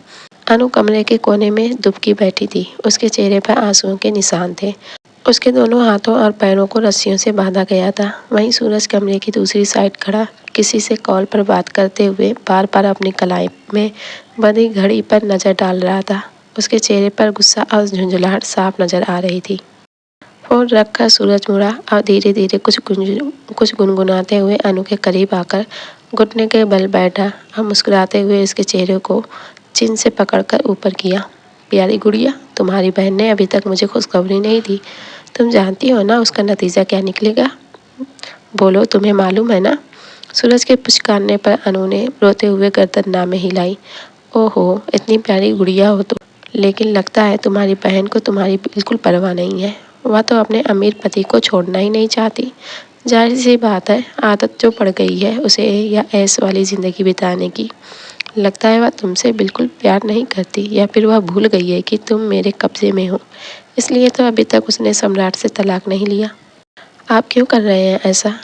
[SPEAKER 1] अनु कमरे के कोने में दुबकी बैठी थी। उसके चेहरे पर आंसुओं के निशान थे। उसके दोनों हाथों और पैरों को रस्सियों से बांधा गया था। वहीं सूरज कमरे की दूसरी साइड खड़ा किसी से कॉल पर बात करते हुए बार बार अपनी कलाई में बंधी घड़ी पर नजर डाल रहा था। उसके चेहरे पर गुस्सा और झुंझलाहट साफ नजर आ रही थी। फोन रखकर सूरज मुड़ा और धीरे धीरे कुछ गुनगुनाते हुए अनु के करीब आकर घुटने के बल बैठा और मुस्कुराते हुए उसके चेहरे को चिन से पकड़कर ऊपर किया। प्यारी गुड़िया, तुम्हारी बहन ने अभी तक मुझे खुशखबरी नहीं दी। तुम जानती हो ना उसका नतीजा क्या निकलेगा? बोलो, तुम्हें मालूम है ना? सूरज के पुचकारने पर अनु ने रोते हुए गर्दन ना में हिलाई। ओहो, इतनी प्यारी गुड़िया हो तो, लेकिन लगता है तुम्हारी बहन को तुम्हारी बिल्कुल परवाह नहीं है। वह तो अपने अमीर पति को छोड़ना ही नहीं चाहती। जाहिर सी बात है, आदत जो पड़ गई है उसे या ऐश वाली ज़िंदगी बिताने की। लगता है वह तुमसे बिल्कुल प्यार नहीं करती, या फिर वह भूल गई है कि तुम मेरे कब्जे में हो। इसलिए तो अभी तक उसने सम्राट से तलाक नहीं लिया। आप क्यों कर रहे हैं ऐसा?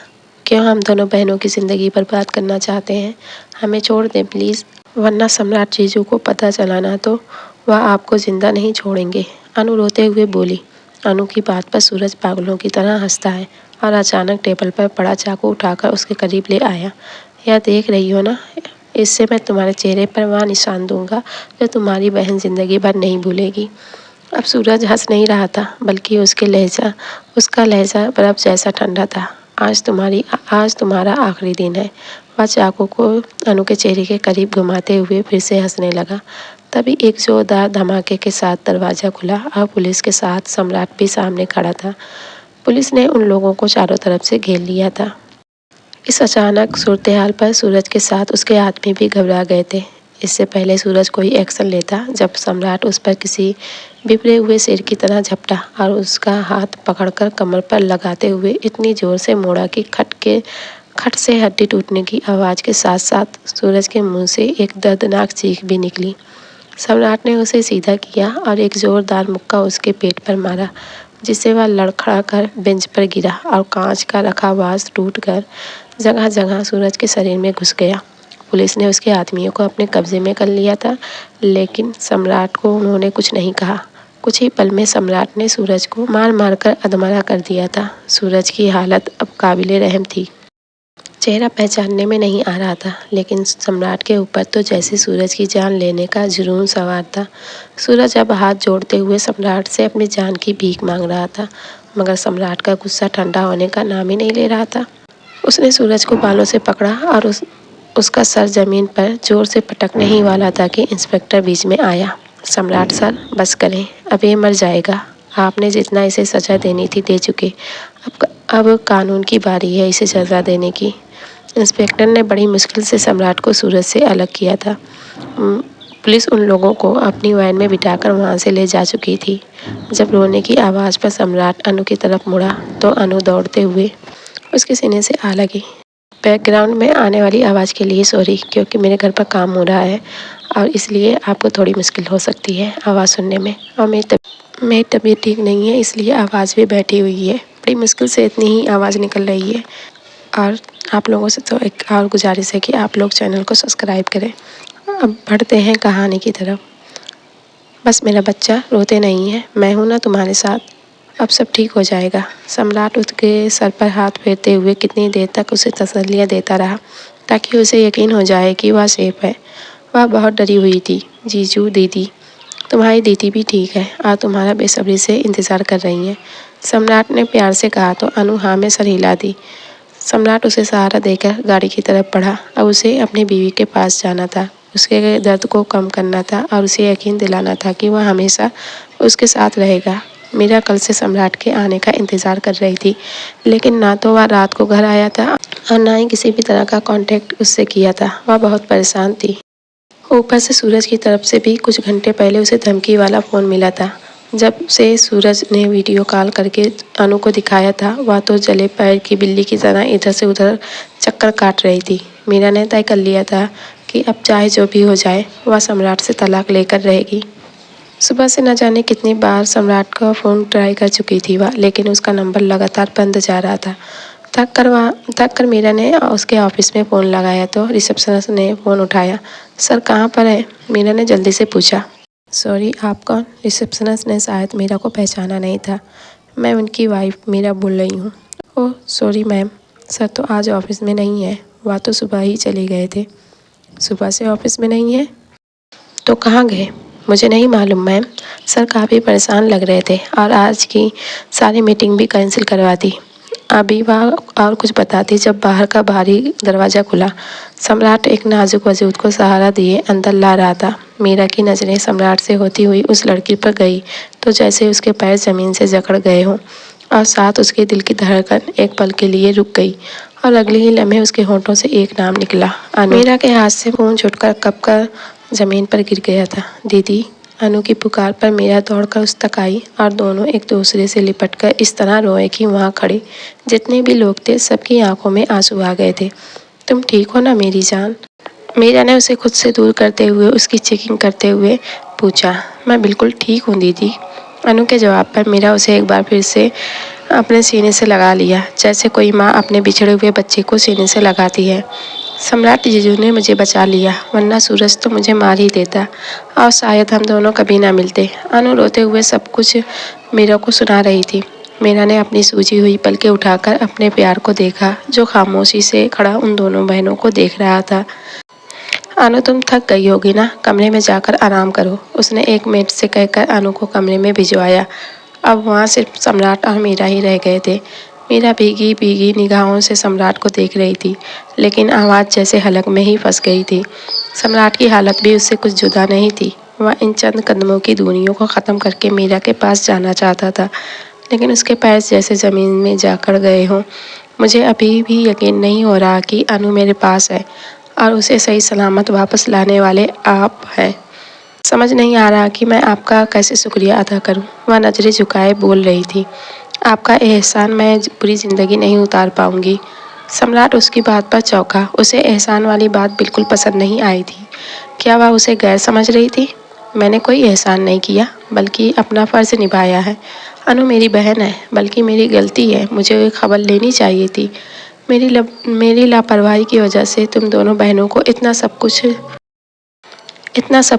[SPEAKER 1] क्यों हम दोनों बहनों की ज़िंदगी बर्बाद करना चाहते हैं? हमें छोड़ दें प्लीज़, वरना सम्राट जीजू को पता चला ना तो वह आपको ज़िंदा नहीं छोड़ेंगे। अनु रोते हुए बोली। अनु की बात पर सूरज पागलों की तरह हंसता है और अचानक टेबल पर पड़ा चाकू उठाकर उसके करीब ले आया। यह देख रही हो ना, इससे मैं तुम्हारे चेहरे पर वह निशान दूंगा जो तुम्हारी बहन ज़िंदगी भर नहीं भूलेगी। अब सूरज हंस नहीं रहा था, बल्कि उसका लहजा बर्फ जैसा ठंडा था। आज तुम्हारा आखिरी दिन है। वह चाकू को अनु के चेहरे के करीब घुमाते हुए फिर से हंसने लगा। तभी एक जोरदार धमाके के साथ दरवाज़ा खुला और पुलिस के साथ सम्राट भी सामने खड़ा था। पुलिस ने उन लोगों को चारों तरफ से घेर लिया था। इस अचानक सूरत-ए-हाल पर सूरज के साथ उसके आदमी भी घबरा गए थे। इससे पहले सूरज कोई एक्शन लेता, जब सम्राट उस पर किसी बिखरे हुए शेर की तरह झपटा और उसका हाथ पकड़कर कमर पर लगाते हुए इतनी जोर से मोड़ा कि खट से हड्डी टूटने की आवाज़ के साथ साथ सूरज के मुंह से एक दर्दनाक चीख भी निकली। सम्राट ने उसे सीधा किया और एक जोरदार मुक्का उसके पेट पर मारा, जिससे वह लड़खड़ा कर बेंच पर गिरा और कांच का रखा वास टूटकर जगह जगह सूरज के शरीर में घुस गया। पुलिस ने उसके आदमियों को अपने कब्जे में कर लिया था, लेकिन सम्राट को उन्होंने कुछ नहीं कहा। कुछ ही पल में सम्राट ने सूरज को मार मार कर अधमरा कर दिया था। सूरज की हालत अब काबिले रहम थी। चेहरा पहचानने में नहीं आ रहा था, लेकिन सम्राट के ऊपर तो जैसे सूरज की जान लेने का जुनून सवार था। सूरज अब हाथ जोड़ते हुए सम्राट से अपनी जान की भीख मांग रहा था, मगर सम्राट का गुस्सा ठंडा होने का नाम ही नहीं ले रहा था। उसने सूरज को बालों से पकड़ा और उसका सर जमीन पर जोर से पटकने ही वाला था कि इंस्पेक्टर बीच में आया। सम्राट सर, बस करें, अब ये मर जाएगा। आपने जितना इसे सज़ा देनी थी दे चुके। अब कानून की बारी है इसे सज़ा देने की। इंस्पेक्टर ने बड़ी मुश्किल से सम्राट को सूरज से अलग किया था। पुलिस उन लोगों को अपनी वैन में बिठाकर वहां से ले जा चुकी थी। जब रोने की आवाज़ पर सम्राट अनु की तरफ मुड़ा तो अनु दौड़ते हुए उसके सीने से आ लगी। बैकग्राउंड में आने वाली आवाज़ के लिए सॉरी, क्योंकि मेरे घर पर काम हो रहा है और इसलिए आपको थोड़ी मुश्किल हो सकती है आवाज़ सुनने में। और मेरी तबीयत ठीक नहीं है, इसलिए आवाज़ भी बैठी हुई है। बड़ी मुश्किल से इतनी ही आवाज़ निकल रही है। और आप लोगों से तो एक और गुजारिश है कि आप लोग चैनल को सब्सक्राइब करें। अब बढ़ते हैं कहानी की तरफ। बस मेरा बच्चा, रोते नहीं है, मैं हूँ ना तुम्हारे साथ, अब सब ठीक हो जाएगा। सम्राट उसके सर पर हाथ फेरते हुए कितनी देर तक उसे तसल्लियाँ देता रहा, ताकि उसे यकीन हो जाए कि वह सेफ है। वह बहुत डरी हुई थी। जीजू, दीदी, तुम्हारी दीदी भी ठीक है और तुम्हारा बेसब्री से इंतज़ार कर रही हैं, सम्राट ने प्यार से कहा तो अनु हाँ में सर हिला दी। सम्राट उसे सहारा देकर गाड़ी की तरफ बढ़ा। अब उसे अपनी बीवी के पास जाना था, उसके दर्द को कम करना था और उसे यकीन दिलाना था कि वह हमेशा उसके साथ रहेगा। मीरा कल से सम्राट के आने का इंतज़ार कर रही थी, लेकिन ना तो वह रात को घर आया था और ना ही किसी भी तरह का कांटेक्ट उससे किया था। वह बहुत परेशान थी। ऊपर से सूरज की तरफ से भी कुछ घंटे पहले उसे धमकी वाला फ़ोन मिला था। जब से सूरज ने वीडियो कॉल करके अनु को दिखाया था, वह तो जले पैर की बिल्ली की तरह इधर से उधर चक्कर काट रही थी। मीरा ने तय कर लिया था कि अब चाहे जो भी हो जाए, वह सम्राट से तलाक लेकर रहेगी। सुबह से न जाने कितनी बार सम्राट का फ़ोन ट्राई कर चुकी थी वह, लेकिन उसका नंबर लगातार बंद जा रहा था। थक कर मीरा ने उसके ऑफिस में फ़ोन लगाया तो रिसेप्शनिस्ट ने फ़ोन उठाया। सर कहाँ पर है? मीरा ने जल्दी से पूछा। सॉरी, आप कौन? रिसेप्शनिस्ट ने शायद मीरा को पहचाना नहीं था। मैं उनकी वाइफ मीरा बोल रही हूँ। ओह सॉरी मैम, सर तो आज ऑफिस में नहीं है, वह तो सुबह ही चले गए थे। सुबह से ऑफिस में नहीं है तो कहाँ गए? मुझे नहीं मालूम मैम, सर काफ़ी परेशान लग रहे थे और आज की सारी मीटिंग भी कैंसिल करवा दी। अभी वह और कुछ बताती जब बाहर का भारी दरवाज़ा खुला। सम्राट एक नाजुक वजूद को सहारा दिए अंदर ला रहा था। मीरा की नज़रें सम्राट से होती हुई उस लड़की पर गई तो जैसे उसके पैर ज़मीन से जकड़ गए हों और साथ उसके दिल की धड़कन एक पल के लिए रुक गई और अगले ही लम्हे उसके होंठों से एक नाम निकला, अनु। मीरा के हाथ से फ़ोन छुटकर कप कर ज़मीन पर गिर गया था। दीदी, अनु की पुकार पर मीरा दौड़कर उस तक आई और दोनों एक दूसरे से लिपटकर इस तरह रोए कि वहाँ खड़े जितने भी लोग थे सबकी आंखों में आंसू आ गए थे। तुम ठीक हो ना मेरी जान? मीरा ने उसे खुद से दूर करते हुए उसकी चेकिंग करते हुए पूछा। मैं बिल्कुल ठीक हूँ दीदी। अनु के जवाब पर मीरा उसे एक बार फिर से अपने सीने से लगा लिया, जैसे कोई माँ अपने बिछड़े हुए बच्चे को सीने से लगाती है। सम्राट, जीजू ने मुझे बचा लिया, वरना सूरज तो मुझे मार ही देता और शायद हम दोनों कभी ना मिलते। अनु रोते हुए सब कुछ मीरा को सुना रही थी। मीरा ने अपनी सूजी हुई पलकें उठाकर अपने प्यार को देखा, जो खामोशी से खड़ा उन दोनों बहनों को देख रहा था। अनु, तुम थक गई होगी ना, कमरे में जाकर आराम करो, उसने एक मिनट से कहकर अनु को कमरे में भिजवाया। अब वहाँ सिर्फ सम्राट और मीरा ही रह गए थे। मीरा भीगी भीगी निगाहों से सम्राट को देख रही थी, लेकिन आवाज़ जैसे हलक में ही फंस गई थी। सम्राट की हालत भी उससे कुछ जुदा नहीं थी। वह इन चंद कदमों की दूरियों को ख़त्म करके मीरा के पास जाना चाहता था, लेकिन उसके पैर जैसे ज़मीन में जाकर गए हों। मुझे अभी भी यकीन नहीं हो रहा कि अनु मेरे पास है और उसे सही सलामत वापस लाने वाले आप हैं। समझ नहीं आ रहा कि मैं आपका कैसे शुक्रिया अदा करूं। वह नज़रें झुकाए बोल रही थी। आपका एहसान मैं पूरी ज़िंदगी नहीं उतार पाऊंगी। सम्राट उसकी बात पर चौंका। उसे एहसान वाली बात बिल्कुल पसंद नहीं आई थी। क्या वह उसे गैर समझ रही थी? मैंने कोई एहसान नहीं किया, बल्कि अपना फ़र्ज़ निभाया है। अनु मेरी बहन है, बल्कि मेरी गलती है। मुझे खबर लेनी चाहिए थी। मेरी लापरवाही की वजह से तुम दोनों बहनों को इतना सब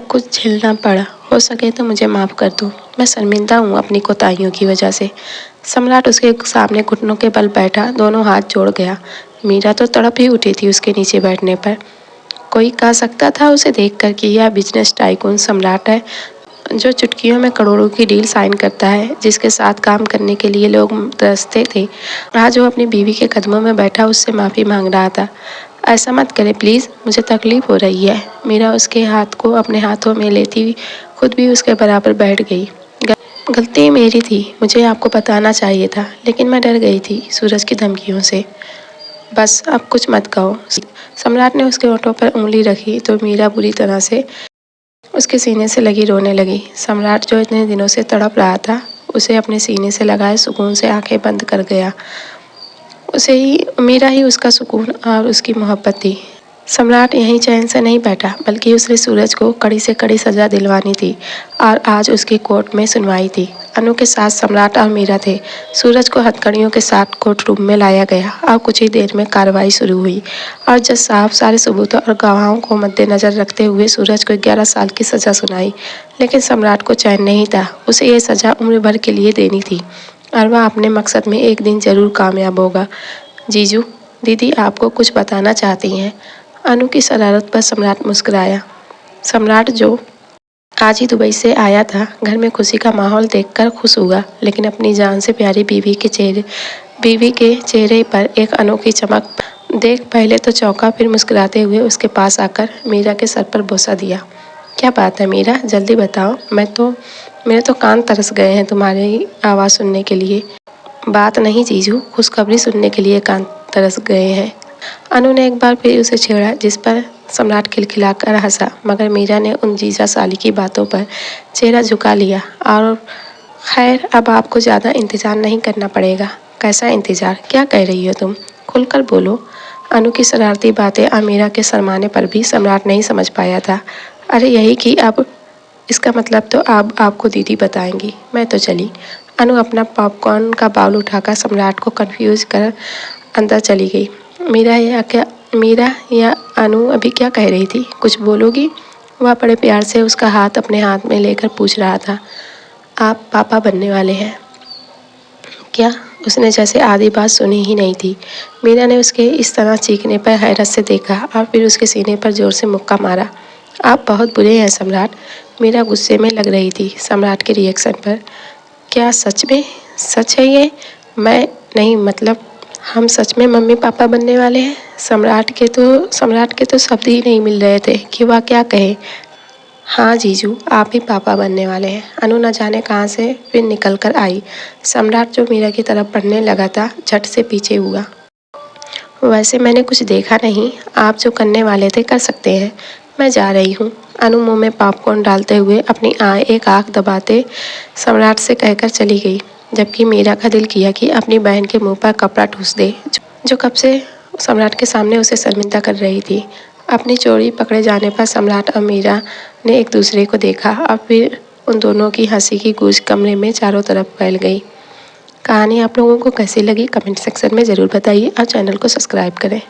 [SPEAKER 1] कुछ झेलना पड़ा। हो सके तो मुझे माफ़ कर दो। मैं शर्मिंदा हूँ अपनी कोताहियों की वजह से। सम्राट उसके सामने घुटनों के बल बैठा, दोनों हाथ जोड़ गया। मीरा तो तड़प ही उठी थी उसके नीचे बैठने पर। कोई कह सकता था उसे देखकर कि यह बिजनेस टाइकून सम्राट है, जो चुटकियों में करोड़ों की डील साइन करता है, जिसके साथ काम करने के लिए लोग तरसते थे। आज वो अपनी बीवी के कदमों में बैठा उससे माफ़ी मांग रहा था। ऐसा मत करें प्लीज़, मुझे तकलीफ़ हो रही है। मीरा उसके हाथ को अपने हाथों में लेती खुद भी उसके बराबर बैठ गई। गलती मेरी थी, मुझे आपको बताना चाहिए था, लेकिन मैं डर गई थी सूरज की धमकियों से। बस अब कुछ मत कहो। सम्राट ने उसके होठों पर उंगली रखी तो मीरा बुरी तरह से उसके सीने से लगी रोने लगी। सम्राट जो इतने दिनों से तड़प रहा था, उसे अपने सीने से लगाए सुकून से आंखें बंद कर गया। उसे ही मीरा ही उसका सुकून और उसकी मोहब्बत थी। सम्राट यहीं चैन से नहीं बैठा, बल्कि उसने सूरज को कड़ी से कड़ी सजा दिलवानी थी और आज उसकी कोर्ट में सुनवाई थी। अनु के साथ सम्राट और मीरा थे। सूरज को हथकड़ियों के साथ कोर्ट रूम में लाया गया और कुछ ही देर में कार्रवाई शुरू हुई और जज साहब सारे सबूतों और गवाहों को मद्देनजर रखते हुए सूरज को 11 साल की सजा सुनाई। लेकिन सम्राट को चैन नहीं था। उसे ये सजा उम्र भर के लिए देनी थी और वह अपने मकसद में एक दिन जरूर कामयाब होगा। जीजू, दीदी आपको कुछ बताना चाहती हैं। अनु की शरारत पर सम्राट मुस्कुराया। सम्राट जो आज ही दुबई से आया था, घर में खुशी का माहौल देखकर खुश हुआ, लेकिन अपनी जान से प्यारी बीवी के चेहरे पर एक अनोखी चमक देख पहले तो चौंका, फिर मुस्कुराते हुए उसके पास आकर मीरा के सर पर बोसा दिया। क्या बात है मीरा, जल्दी बताओ। मेरे तो कान तरस गए हैं तुम्हारी आवाज़ सुनने के लिए। बात नहीं जीजू, खुशखबरी सुनने के लिए कान तरस गए हैं। अनु ने एक बार फिर उसे छेड़ा, जिस पर सम्राट खिलखिलाकर हंसा, मगर मीरा ने उन जीजा साली की बातों पर चेहरा झुका लिया। और खैर, अब आपको ज़्यादा इंतज़ार नहीं करना पड़ेगा। कैसा इंतज़ार? क्या कह रही हो तुम? खुलकर बोलो। अनु की शरारती बातें और मीरा के शर्माने पर भी सम्राट नहीं समझ पाया था। अरे यही कि अब इसका मतलब तो अब आपको दीदी बताएंगी। मैं तो चली। अनु अपना पॉपकॉर्न का बाउल उठाकर सम्राट को कंफ्यूज कर अंदर चली गई। मीरा या अनु अभी क्या कह रही थी? कुछ बोलोगी? वह बड़े प्यार से उसका हाथ अपने हाथ में लेकर पूछ रहा था। आप पापा बनने वाले हैं क्या? उसने जैसे आधी बात सुनी ही नहीं थी। मीरा ने उसके इस तरह चीखने पर हैरत से देखा और फिर उसके सीने पर जोर से मुक्का मारा। आप बहुत बुरे हैं सम्राट। मीरा गुस्से में लग रही थी सम्राट के रिएक्शन पर। क्या सच में? सच है ये? मैं नहीं, मतलब हम सच में मम्मी पापा बनने वाले हैं। सम्राट के तो शब्द ही नहीं मिल रहे थे कि वह क्या कहे। हाँ जीजू, आप ही पापा बनने वाले हैं। अनु न जाने कहाँ से फिर निकल कर आई। सम्राट जो मीरा की तरफ बढ़ने लगा था, झट से पीछे हुआ। वैसे मैंने कुछ देखा नहीं, आप जो करने वाले थे कर सकते हैं। मैं जा रही हूँ। अनु मुंह में पॉपकॉर्न डालते हुए अपनी एक आँख दबाते सम्राट से कहकर चली गई, जबकि मीरा का दिल किया कि अपनी बहन के मुंह पर कपड़ा ठूस दे, जो कब से सम्राट के सामने उसे शर्मिंदा कर रही थी। अपनी चोरी पकड़े जाने पर सम्राट और मीरा ने एक दूसरे को देखा और फिर उन दोनों की हंसी की गूंज कमरे में चारों तरफ फैल गई। कहानी आप लोगों को कैसी लगी कमेंट सेक्शन में ज़रूर बताइए और चैनल को सब्सक्राइब करें।